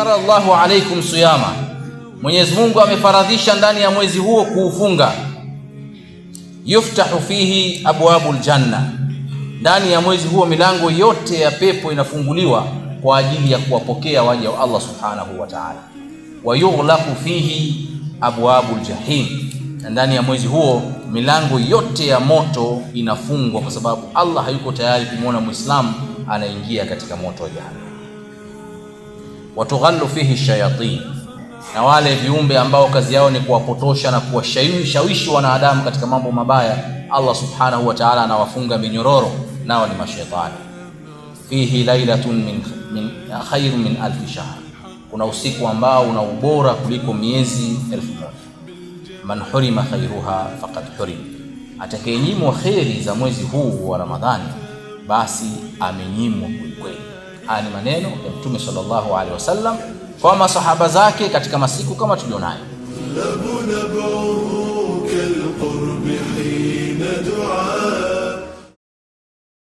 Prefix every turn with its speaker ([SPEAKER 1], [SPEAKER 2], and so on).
[SPEAKER 1] faradha Allahu alaykum siyama, Mwenyezi Mungu amefaradhisha ndani ya mwezi huo kuufunga. Yuftahu fihi abwabul janna, ndani ya mwezi huo milango yote ya pepo inafunguliwa kwa ajili ya kuwapokea waja wa Allah subhanahu wa ta'ala. Wa yughlaqu fihi abwabul jahim, ndani ya mwezi huo milango yote ya moto inafungwa, kwa sababu Allah hayuko tayari kumuona Muislamu anaingia katika moto wa jahannam. Wa tughallu fihi shayatin, na wale viumbe ambao kazi yao ni kuwapotosha na kuwashawishi wanadamu katika mambo mabaya, Allah subhanahu wa ta'ala anawafunga minyororo, nao ni mashaitani. Fihi lailatun min khairu min alf shahr, kuna usiku ambao una ubora kuliko miezi 1000. Man hurima khairuha faqad hurim, atakayenyimwa khairi za mwezi huu wa Ramadhani basi amenyimwa kweli. Haya ni maneno ya Mtume sallallahu alaihi wasallam kwa masahaba zake katika masiku kama tulionayo.
[SPEAKER 2] لبو نبعه كالقرب حين دعاء